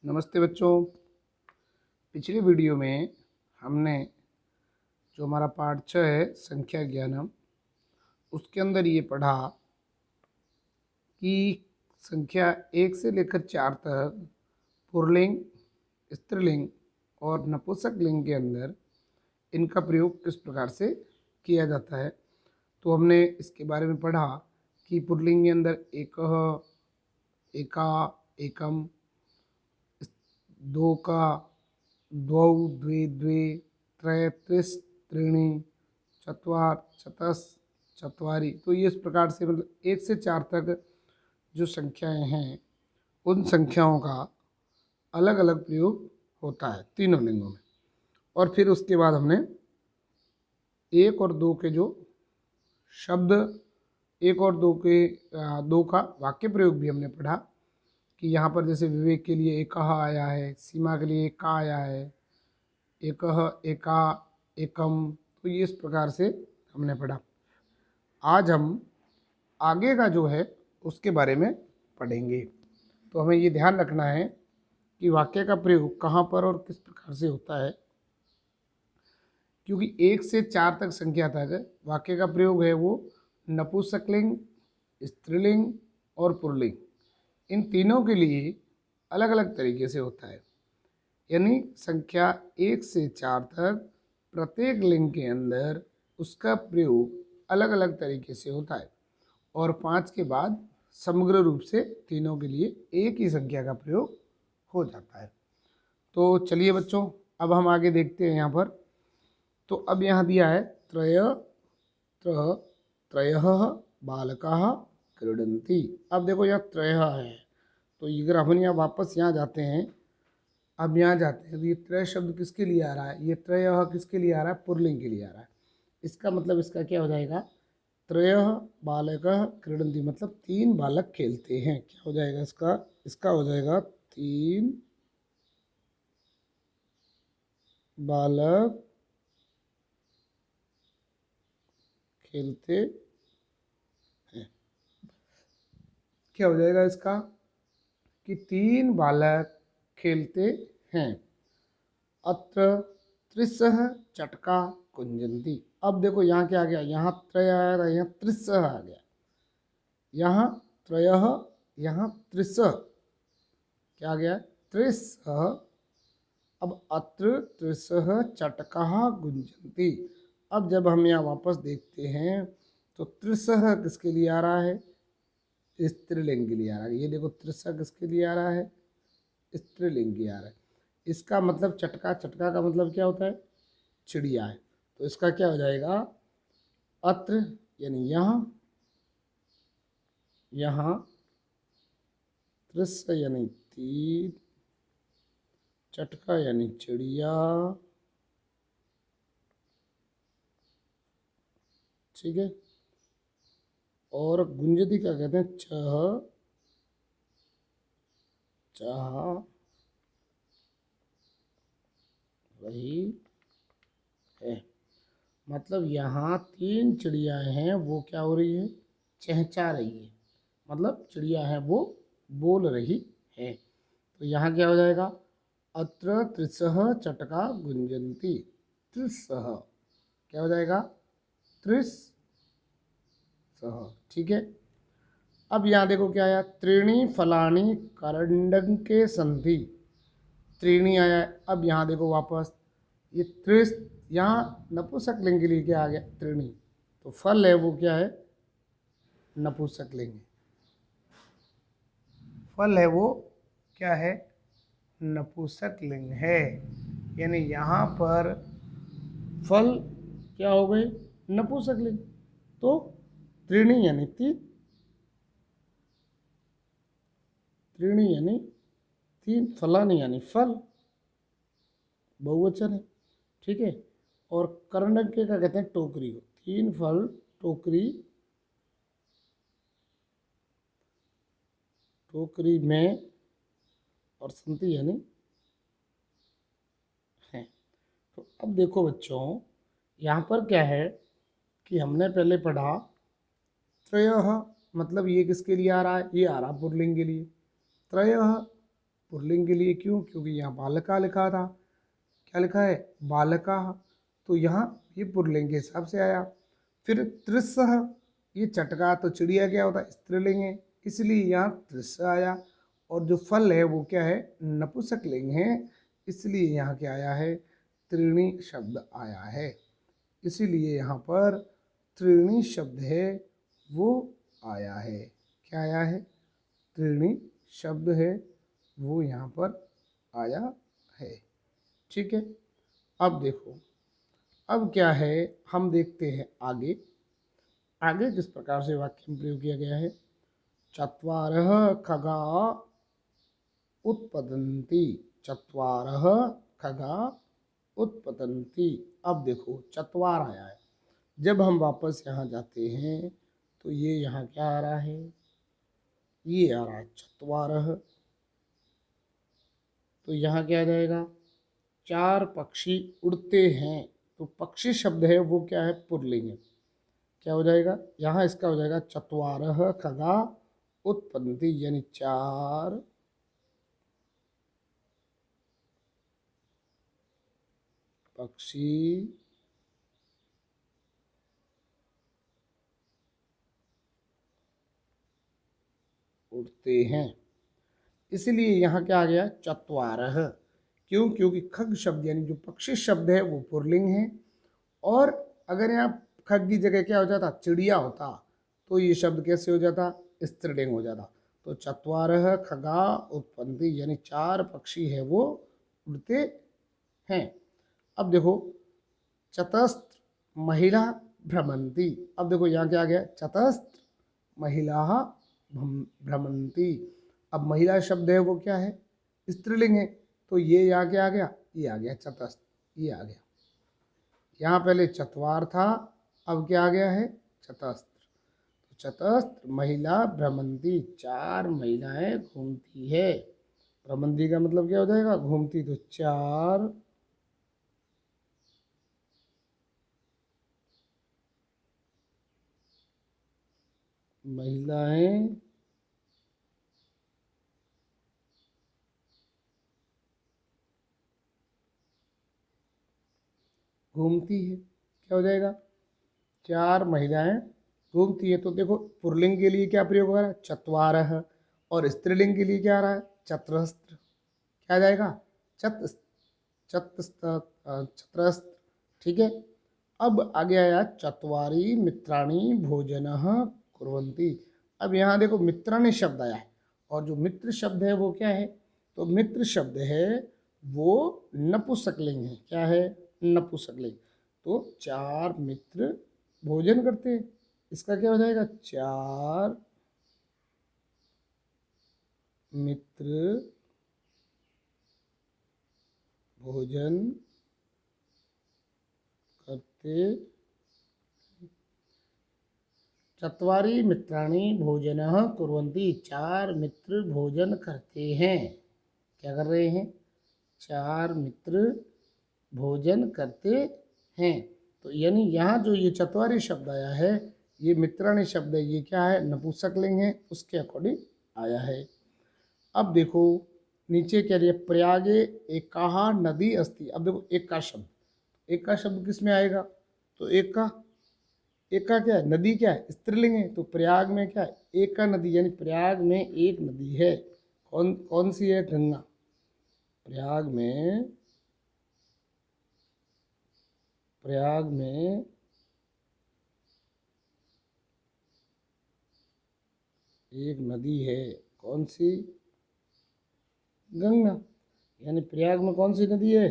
नमस्ते बच्चों। पिछले वीडियो में हमने जो हमारा पाठ 6 है संख्या ज्ञानम, उसके अंदर ये पढ़ा कि संख्या 1 से लेकर 4 तक पुल्लिंग, स्त्रीलिंग और नपुंसक लिंग के अंदर इनका प्रयोग किस प्रकार से किया जाता है। तो हमने इसके बारे में पढ़ा कि पुल्लिंग के अंदर एकः, एका, एकम, दो का, द्वौ, द्वे, द्वे, त्रय, त्रिस, त्रीणि, चत्वार, चतस, चत्वारि। तो ये इस प्रकार से मतलब 1 से 4 तक जो संख्याएं हैं उन संख्याओं का अलग अलग प्रयोग होता है तीनों लिंगों में। और फिर उसके बाद हमने 1 और 2 के जो शब्द 1 और 2 के 2 का वाक्य प्रयोग भी हमने पढ़ा कि यहाँ पर जैसे विवेक के लिए एकः आया है, सीमा के लिए एका आया है, एकः, एका, एकम। तो ये इस प्रकार से हमने पढ़ा। आज हम आगे का जो है उसके बारे में पढ़ेंगे। तो हमें ये ध्यान रखना है कि वाक्य का प्रयोग कहाँ पर और किस प्रकार से होता है, क्योंकि 1 से 4 तक संख्या तक वाक्य का प्रयोग है वो नपुंसकलिंग, स्त्रीलिंग और पुल्लिंग, इन तीनों के लिए अलग अलग तरीके से होता है। यानी संख्या 1 से 4 तक प्रत्येक लिंग के अंदर उसका प्रयोग अलग अलग तरीके से होता है और 5 के बाद समग्र रूप से तीनों के लिए एक ही संख्या का प्रयोग हो जाता है। तो चलिए बच्चों, अब हम आगे देखते हैं यहाँ पर। तो अब यहाँ दिया है त्रयः बालकाः क्रीडन्ति। अब देखो यहाँ त्रयः है, तो अगर अपन यहाँ वापस यहाँ जाते हैं, अब यहाँ जाते हैं तो ये त्रय शब्द किसके लिए आ रहा है, ये त्रयः किसके लिए आ रहा है, पुल्लिंग के लिए आ रहा है। इसका मतलब इसका क्या हो जाएगा, त्रयः बालकः क्रीडन्ति, मतलब 3 बालक खेलते हैं। क्या हो जाएगा इसका, इसका हो जाएगा 3 बालक खेलते हैं। क्या हो जाएगा इसका कि 3 बालक खेलते हैं। अत्र त्रिसः चटका कुंजन्ति। अब देखो यहाँ क्या आ गया, यहाँ त्रय आया था, यहाँ त्रिसः आ गया, यहाँ त्रयः, यहाँ त्रिसः, क्या आ गया, त्रिसः। अब अत्र त्रिसः चटकाः गुंजन्ति। अब जब हम यहाँ वापस देखते हैं तो त्रिसः किसके लिए आ रहा है, स्त्रीलिंग के लिए आ रहा है। ये देखो त्रिसः किसके लिए आ रहा है, स्त्रीलिंग के आ रहा है। इसका मतलब चटका, चटका का मतलब क्या होता है, चिड़िया है। तो इसका क्या हो जाएगा, अत्र यानी यहाँ, यहाँ त्रिस यानी 3, चटका यानी चिड़िया, ठीक है। और गुंजती क्या कहते हैं, चह, चाह रही है। मतलब यहाँ 3 चिड़ियाएँ हैं, वो क्या हो रही है, चहचा रही है, मतलब चिड़िया है वो बोल रही है। तो यहाँ क्या हो जाएगा, अत्र त्रिसः चटका गुंजन्ति। त्रिसः क्या हो जाएगा, त्रिसः, ठीक है। अब यहाँ देखो क्या आया, त्रीणि फलानि करंडके सन्ति। त्रीणि आया है। अब यहाँ देखो वापस ये त्रिस, यहाँ नपुंसक लिंग के लिए क्या आ गया, त्रीणि। तो फल है वो क्या है, नपुंसक लिंग। फल है वो क्या है, नपुंसक लिंग है। यानी यहाँ पर फल क्या हो गए, नपुंसक लिंग। तो त्रीणि यानी 3, त्रीणि यानी 3, फलानि यानी फल, बहुवचन है, ठीक है। और करंडक के क्या कहते हैं, टोकरी को। 3 फल टोकरी, टोकरी में, और संति यानी है। तो अब देखो बच्चों, यहाँ पर क्या है कि हमने पहले पढ़ा त्रयः, मतलब ये किसके लिए आ रहा है, ये आ रहा पुल्लिंग के लिए। त्रयः पुल्लिंग के लिए। क्यों? क्योंकि यहाँ बालका लिखा था। क्या लिखा है? बालका। तो यहाँ ये पुल्लिंग के हिसाब से आया। फिर त्रिस्सह, ये चटका, तो चिड़िया क्या होता है? स्त्रीलिंग है, इसलिए यहाँ त्रिस्स आया। और जो फल है वो क्या है? नपुंसकलिंग है, इसलिए यहाँ क्या आया है? त्रीणी शब्द आया है। इसीलिए यहाँ पर त्रीणी शब्द है वो आया है। क्या आया है? त्रीणी शब्द है वो यहाँ पर आया है। ठीक है। अब देखो, अब क्या है, हम देखते हैं आगे। आगे किस प्रकार से वाक्य में प्रयोग किया गया है। चत्वारः खगा उत्पतन्ति, चत्वारः खगा उत्पतन्ति। अब देखो चत्वार आया है, जब हम वापस यहाँ जाते हैं तो ये यहाँ क्या आ रहा है? ये आ रहा है चत्वारः। तो यहाँ क्या आ जाएगा? चार पक्षी उड़ते हैं। तो पक्षी शब्द है वो क्या है? पुल्लिंग है। क्या हो जाएगा? यहाँ इसका हो जाएगा चत्वारः खगा उत्पतन्ति, यानी चार पक्षी उड़ते हैं। इसलिए यहाँ क्या आ गया? चत्वारः। क्यों? क्योंकि खग शब्द यानी जो पक्षी शब्द है वो पुल्लिंग है। और अगर यहाँ खग की जगह क्या हो जाता? चिड़िया होता, तो ये शब्द कैसे हो जाता? स्त्रीलिंग हो जाता। तो चत्वारः खगा उत्पतन्ति, यानी चार पक्षी है वो उड़ते हैं। अब देखो चतस्त्र महिला भ्रमंती। अब देखो यहाँ क्या आ गया? चतस्त्र महिला भ्रमंती। अब महिला शब्द है वो क्या है? स्त्रीलिंग है। तो ये यहाँ क्या आ गया? ये आ गया चतस्त्र, ये आ गया। यहाँ पहले चतवार था, अब क्या आ गया है? चतस्त्र। तो चतस्त्र महिला भ्रमंती, चार महिलाएं घूमती है। भ्रमंती का मतलब क्या हो जाएगा? घूमती। तो चार महिलाएं घूमती है। क्या हो जाएगा? चार महिलाएं घूमती है। तो देखो पुल्लिंग के लिए क्या प्रयोग हो रहा है? चत्वारः। और स्त्रीलिंग के लिए क्या आ रहा है? चत्रस्त्र। क्या आ जाएगा? चत चत्रस्त्र। ठीक है। अब आगे आया चत्वारि मित्राणि भोजनः कुर्वन्ति। अब यहाँ देखो मित्राणि शब्द आया है, और जो मित्र शब्द है वो क्या है? तो मित्र शब्द है वो नपुंसकलिंग है। क्या है? नपुंसकलिंग। तो चार मित्र भोजन करते हैं, इसका क्या हो जाएगा? चार मित्र भोजन करते। चत्वारि मित्राणि भोजनः कुर्वन्ति, चार मित्र भोजन करते हैं। क्या कर रहे हैं? चार मित्र भोजन करते हैं। तो यानी यहाँ जो ये चत्वारि शब्द आया है, ये मित्राणि शब्द है, ये क्या है? नपुंसकलिंग है, उसके अकॉर्डिंग आया है। अब देखो नीचे क्या दिया? प्रयागे एकाहा नदी अस्ति। अब देखो एक का शब्द, एक का शब्द किस में आएगा? तो एक का क्या है? नदी क्या है? स्त्रीलिंग है। तो प्रयाग में क्या है? एक का नदी, यानी प्रयाग में एक नदी है। कौन कौन सी है? गंगा। प्रयाग में एक नदी है। कौन सी? गंगा। यानी प्रयाग में कौन सी नदी है?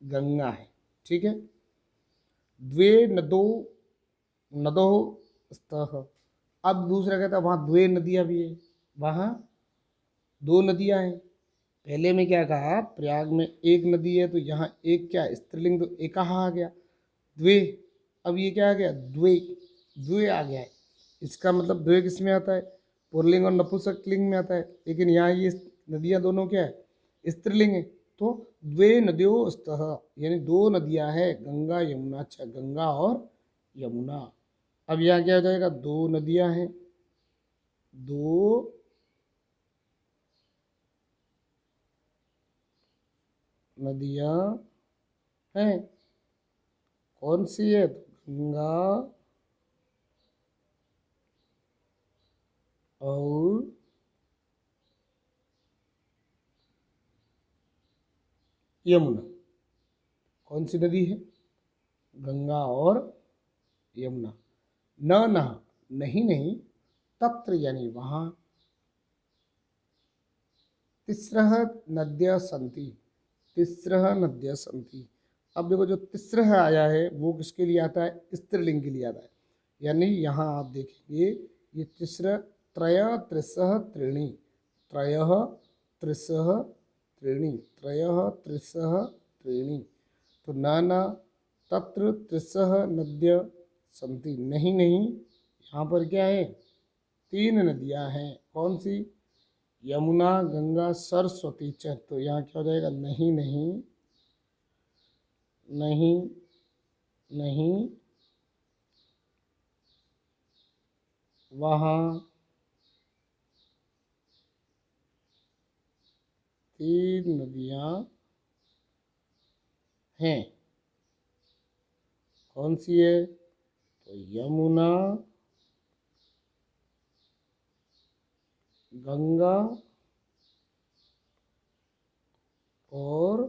गंगा है। ठीक है। द्वे नदो नदो स्तः। अब दूसरा कहता है वहाँ द्वे नदियाँ भी है, वहाँ दो नदियाँ हैं। पहले में क्या कहा? प्रयाग में एक नदी है, तो यहाँ एक क्या है? स्त्रीलिंग, तो एकाहा आ गया। द्वे, अब ये क्या आ गया? द्वे, द्वे आ गया है। इसका मतलब द्वे किस में आता है? पुल्लिंग और नपुंसकलिंग में आता है। लेकिन यहाँ ये नदियाँ दोनों क्या है? स्त्रीलिंग है। तो द्वे नदियों स्तः, यानी दो नदियाँ हैं, गंगा यमुना। अच्छा, गंगा और यमुना। अब यहाँ क्या हो जाएगा? दो नदियाँ हैं, दो नदियाँ हैं। कौन सी है? तो गंगा और यमुना। कौन सी नदी है? गंगा और यमुना। न नहा, नहीं नहीं, तत्र यानी वहाँ। तिस्रः नद्यः सन्ति, तिस्रः नद्यः सन्ति। अब देखो जो तिस्रः आया है वो किसके लिए आता है? स्त्रीलिंग के लिए आता है। यानी यहाँ आप देखेंगे ये तिस्र, त्रय त्रिसः त्रीणि, त्रयः त्रिसः त्रीणि, त्रयः त्रिसः त्रीणि। तो न तत्र त्रिसः नद्यः सन्ति, नहीं नहीं, यहाँ पर क्या है? 3 नदियाँ हैं। कौन सी? यमुना, गंगा, सरस्वती च। तो यहाँ क्या हो जाएगा? नहीं नहीं, नहीं नहीं, वहाँ 3 नदियाँ हैं। कौन सी है? तो यमुना, गंगा और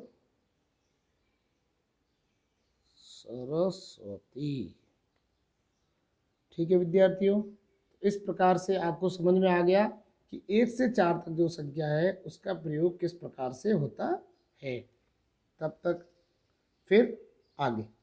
सरस्वती। ठीक है विद्यार्थियों, इस प्रकार से आपको समझ में आ गया कि 1 से 4 तक जो संख्या है उसका प्रयोग किस प्रकार से होता है। तब तक फिर आगे।